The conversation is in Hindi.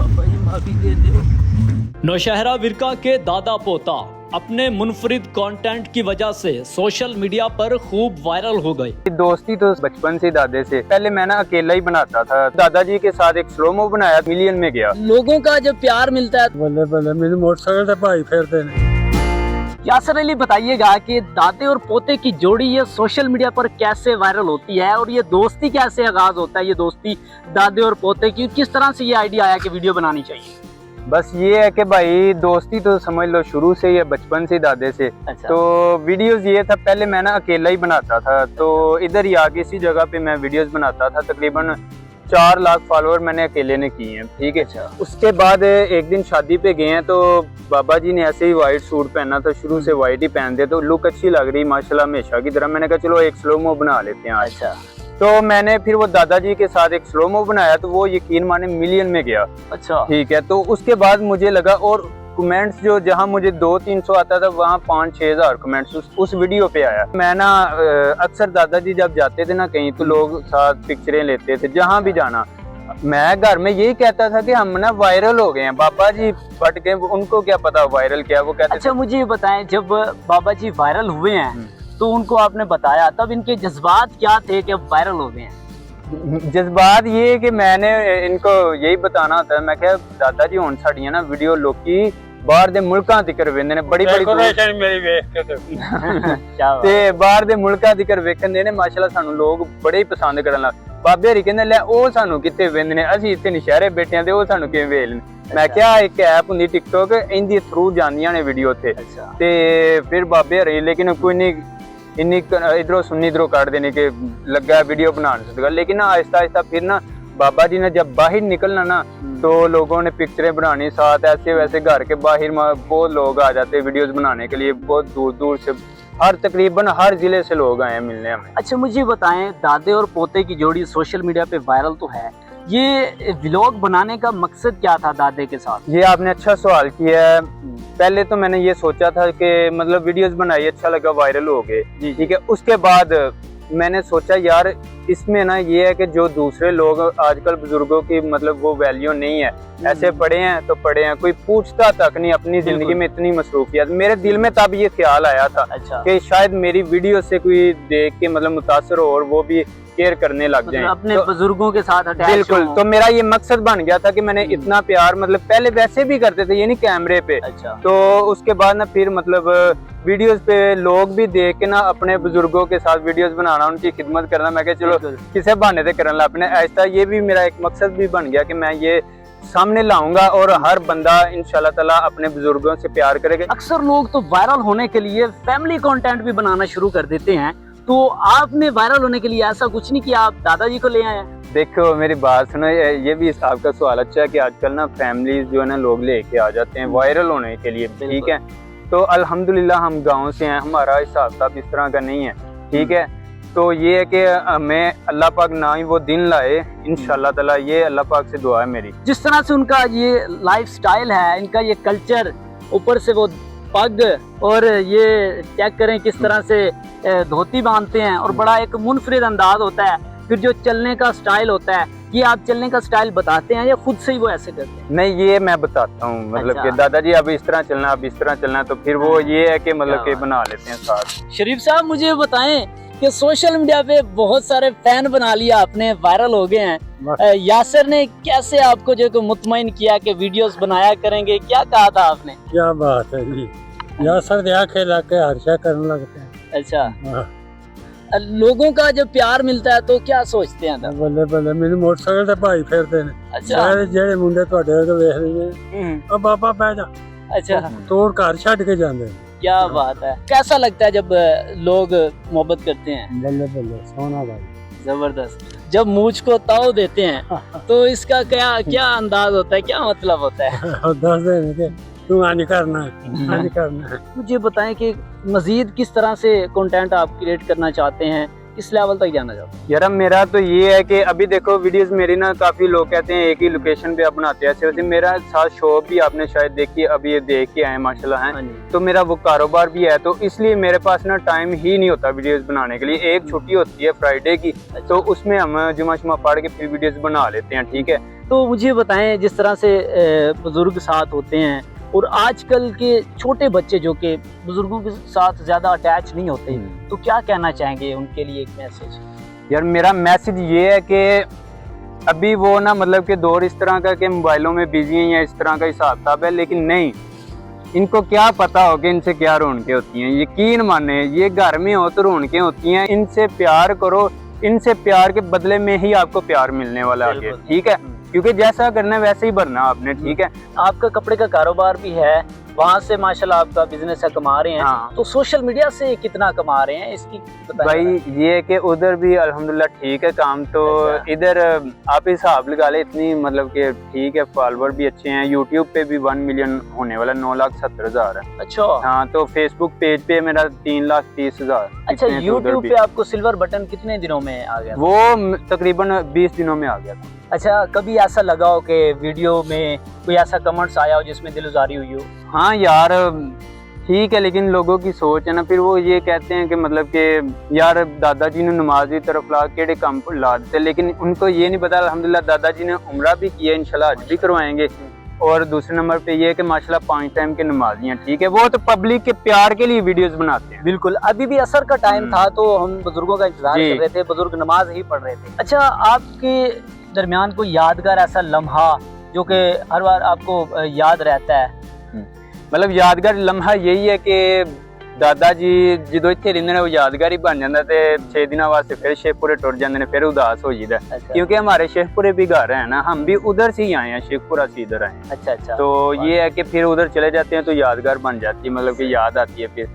बाबा जी माफी दे दो। नौशहरा विरका के दादा पोता अपने मुनफरिद कंटेंट की वजह से सोशल मीडिया पर खूब वायरल हो गए। दोस्ती तो बचपन से दादे से, पहले मैं ना अकेला ही बनाता था। दादाजी के साथ एक स्लोमो बनाया, मिलियन में गया। लोगों का जब प्यार मिलता है, बल्ले बल्ले मेरे मोटरसाइकिल से भाई फेरते हैं। यासर अली बताइएगा कि दादे और पोते की जोड़ी ये सोशल मीडिया पर कैसे वायरल होती है और ये दोस्ती कैसे आगाज होता है, ये दोस्ती दादे और पोते की, किस तरह से ये आइडिया आया कि वीडियो बनानी चाहिए? बस ये है कि भाई दोस्ती तो समझ लो शुरू से ही, बचपन से दादे से। अच्छा। तो वीडियोस ये था, पहले मैं ना अकेला ही बनाता था, तो इधर ही आके इसी जगह पे मैं वीडियोस बनाता था। तकरीबन 4 लाख फॉलोअर मैंने अकेले ने किए हैं, ठीक है। अच्छा। उसके बाद एक दिन शादी पे गए हैं, तो बाबा जी ने ऐसे ही वाइट सूट पहना था, शुरू से वाइट ही पहनते, तो लुक अच्छी लग रही माशाल्लाह हमेशा की तरह। मैंने कहा चलो एक स्लोमो बना लेते हैं आज। अच्छा। तो मैंने फिर वो दादाजी के साथ एक स्लोमो बनाया, तो वो यकीन माने मिलियन में गया। अच्छा। ठीक है। तो उसके बाद मुझे लगा, और कमेंट्स जो जहां मुझे 200-300 आता था, वहां 5-6 हज़ार कमेंट्स उस वीडियो पे आया। मैं ना अक्सर दादाजी जब जाते थे ना कहीं, तो लोग साथ पिक्चरें लेते थे, जहां भी जाना। मैं घर में यही कहता था कि हम ना वायरल हो गए हैं। बाबा जी बट गए, उनको क्या पता वायरल क्या, वो कहते। अच्छा, मुझे ये बताएं, जब बाबा जी वायरल हुए हैं तो उनको आपने बताया, तब इनके जज्बात क्या थे कि अब वायरल हो गए हैं? जज्बात ये कि मैंने इनको यही बताना होता है, मैं क्या दादाजी हुण साड़ियां ना वीडियो लोकी बाहर दे मुल्कां तिकर वेंदे ने, बड़ी डेकोरेशन मेरी वेख के ते बाहर दे मुल्कां तिकर वेखन दे ने। माशाल्लाह सानू लोग बड़े ही पसंद करन लग। बाबे हरी कहंदे ले ओ सानू कित्थे वेंदे ने, असीं इत्थे नशहरे बैठे आ ते ओ सानू किवें वेख लेन। मैं क्या एक ऐप हुंदी टिकटॉक, इंदी थ्रू जांदियां ने वीडियो ते। ते फिर बाबे हरी, लेकिन कोई नहीं इन्नी इधरों सुन्नी इधरों काट देने के लगा वीडियो बनाने से। लेकिन ना आहिस्ता आहिस्ता फिर ना बाबा जी ने जब बाहर निकलना ना, तो लोगों ने पिक्चरें बनानी साथ, ऐसे वैसे घर के बाहर बहुत लोग आ जाते वीडियोस बनाने के लिए, बहुत दूर दूर से, तकरीबन हर जिले से लोग आए हैं मिलने हमें। अच्छा, मुझे बताएं, दादे और पोते की जोड़ी सोशल मीडिया पे वायरल तो है, ये व्लॉग बनाने का मकसद क्या था दादे के साथ? ये आपने अच्छा सवाल किया है। पहले तो मैंने ये सोचा था कि मतलब वीडियोस बनाई, अच्छा लगा, वायरल हो गए, ठीक है। उसके बाद मैंने सोचा यार इसमें ना ये है कि जो दूसरे लोग आजकल बुजुर्गों की मतलब वो वैल्यू नहीं है, ऐसे पड़े हैं तो पड़े हैं, कोई पूछता तक नहीं, अपनी जिंदगी में इतनी मसरूफियत। मेरे दिल में तब ये ख्याल आया था। अच्छा। कि शायद मेरी वीडियो से कोई देख के मतलब मुतासर हो और वो भी केयर करने लग जाएं, अपने तो बुजुर्गों के साथ अटैच बिल्कुल। हो। तो मेरा ये मकसद बन गया था कि मैंने इतना प्यार, मतलब पहले वैसे भी करते थे, ये नहीं कैमरे पे। अच्छा। तो उसके बाद ना फिर मतलब वीडियोस पे लोग भी देख के ना अपने बुजुर्गों के साथ वीडियोस बनाना, उनकी खिदमत करना। मैं कहा चलो किसे बहाने से करना अपने, ऐसा ये भी मेरा एक मकसद भी बन गया कि मैं ये सामने लाऊंगा और हर बंदा इंशाल्लाह ताला अपने बुजुर्गों से प्यार करेगा। अक्सर लोग तो वायरल होने के लिए फैमिली कंटेंट भी बनाना शुरू कर देते हैं, तो आपने वायरल होने के लिए ऐसा कुछ नहीं किया, आप दादाजी को ले आए? देखो मेरी बात सुनो, ये भी आपका सवाल अच्छा है कि आजकल ना फैमिलीज जो है ना लोग लेके आ जाते हैं वायरल होने के लिए, ठीक है। तो अल्हम्दुलिल्लाह हम गांव से हैं, हमारा हिसाब किताब इस तरह का नहीं है, ठीक है। तो ये है कि हमें अल्लाह पाक ना ही वो दिन लाए, इंशाल्लाह ताला, ये अल्लाह पाक से दुआ है मेरी। जिस तरह से उनका ये लाइफ स्टाइल है, इनका ये कल्चर, ऊपर से वो पग, और ये चेक करें किस तरह से धोती बांधते हैं, और बड़ा एक मुनफरिद अंदाज होता है। फिर जो चलने का स्टाइल होता है, ये आप चलने का स्टाइल बताते हैं या खुद से ही वो ऐसे करते हैं? नहीं, ये मैं बताता हूँ, मतलब अच्छा। कि दादाजी अब इस तरह चलना, अब इस तरह चलना, तो फिर वो ये है कि मतलब कि बना लेते हैं साथ। शरीफ साहब, मुझे बताएं कि सोशल मीडिया पे बहुत सारे फैन बना लिया आपने, वायरल हो गए हैं। यासर ने कैसे आपको जो मुतमईन किया कि वीडियोस बनाया करेंगे, क्या कहा था आपने? क्या बात है जी, यासर दे आंखें लग के हर्षा करने लगते हैं। अच्छा। लोगों का जब प्यार मिलता है तो क्या सोचते हैं तब? बल्ले बल्ले मेरे मोटरसाइकिल से भाई फेरते हैं। अच्छा। जेड़े मुंडे तुहाडे वर्गे वेख रहे हैं, अब बाबा पै जा, अच्छा, तोड़ घर छड़ के जाते हैं। क्या बात है। कैसा लगता है जब लोग मोहब्बत करते हैं? बल्ले बल्ले सोना भाई, जबरदस्त। जब मूछ को ताव देते हैं तो इसका क्या क्या अंदाज होता है, क्या मतलब होता है? दस दिन के तू आनी करना है, करना है। मुझे बताएं कि मजीद किस तरह से कंटेंट आप क्रिएट करना चाहते हैं, किस लेवल तक जाना चाहते हैं? यार मेरा तो ये है कि अभी देखो वीडियोस मेरी ना, काफी लोग कहते हैं एक ही लोकेशन पे आप बनाते हैं, ऐसे मेरा साथ शॉप भी आपने शायद देखी, अभी ये देख के आए माशाल्लाह हैं, तो मेरा वो कारोबार भी है, तो इसलिए मेरे पास ना टाइम ही नहीं होता वीडियोस बनाने के लिए। एक छुट्टी होती है फ्राइडे की, तो उसमें हम जुमा शुमा पढ़ के फिर वीडियोस बना लेते हैं, ठीक है। तो मुझे बताएं, जिस तरह से बुजुर्ग साथ होते हैं और आजकल के छोटे बच्चे जो कि बुजुर्गों के साथ ज़्यादा अटैच नहीं होते, तो क्या कहना चाहेंगे उनके लिए एक मैसेज? यार मेरा मैसेज ये है कि अभी वो ना मतलब कि दौर इस तरह का कि मोबाइलों में बिजी हैं या इस तरह का हिसाब किताब है, लेकिन नहीं, इनको क्या पता हो कि इनसे क्या रौनकें होती हैं। यकीन माने, ये घर में हो तो रौनकें होती हैं। इनसे प्यार करो, इनसे प्यार के बदले में ही आपको प्यार मिलने वाला है आगे, ठीक है? क्योंकि जैसा करना है वैसे ही भरना आपने, ठीक है? आपका कपड़े का कारोबार भी है, वहाँ से माशाल्लाह आपका बिजनेस है, कमा रहे हैं। हाँ। तो सोशल मीडिया से कितना कमा रहे हैं इसकी बताएं। भाई ये है कि उधर भी अल्हम्दुलिल्लाह ठीक है काम, तो अच्छा। इधर आप हिसाब लगा ले, इतनी मतलब कि ठीक है, फॉलोवर भी अच्छे हैं। यूट्यूब पे भी 1 मिलियन होने वाला, 9,70,000 है। अच्छा। हाँ, तो फेसबुक पेज पे मेरा 3,30,000। अच्छा, यूट्यूब पे आपको सिल्वर बटन कितने दिनों में आ गया? वो तकरीबन 20 दिनों में आ गया था। अच्छा, कभी ऐसा लगा हो कि वीडियो में कोई ऐसा कमेंट्स आया हो जिसमें दिलजारी हुई हो? हाँ यार ठीक है, लेकिन लोगों की सोच है ना, फिर वो ये कहते हैं कि मतलब कि यार दादाजी ने नमाज की तरफ ला केड़े काम ला देते, लेकिन उनको ये नहीं पता अल्हम्दुलिल्लाह दादाजी ने उम्रा भी किया, इंशाल्लाह आज भी करवाएंगे। और दूसरे नंबर पे ये है कि माशाल्लाह 5 टाइम के नमाजी हैं, ठीक है? वो तो पब्लिक के प्यार के लिए वीडियोस बनाते हैं। बिल्कुल, अभी भी असर का टाइम था तो हम बुजुर्गों का इंतजार कर रहे थे, बुजुर्ग नमाज ही पढ़ रहे थे। अच्छा, आपके दरमियान कोई यादगार ऐसा लम्हा जो कि हर बार आपको याद रहता है? मतलब यादगार लम्हा यही है कि दादाजी जो इतने रहिंदे ने वो यादगार ही बन जाता है। 6 दिनों वास्ते फिर शेखपुरे टुर जाते हैं, फिर उदास हो जाता है। अच्छा। क्योंकि हमारे शेखपुरे भी घर है ना, हम भी उधर से ही आए हैं, शेखपुरा से इधर आए हैं। अच्छा अच्छा। तो ये है कि फिर उधर चले जाते हैं तो यादगार बन जाती है, मतलब कि याद आती है फिर।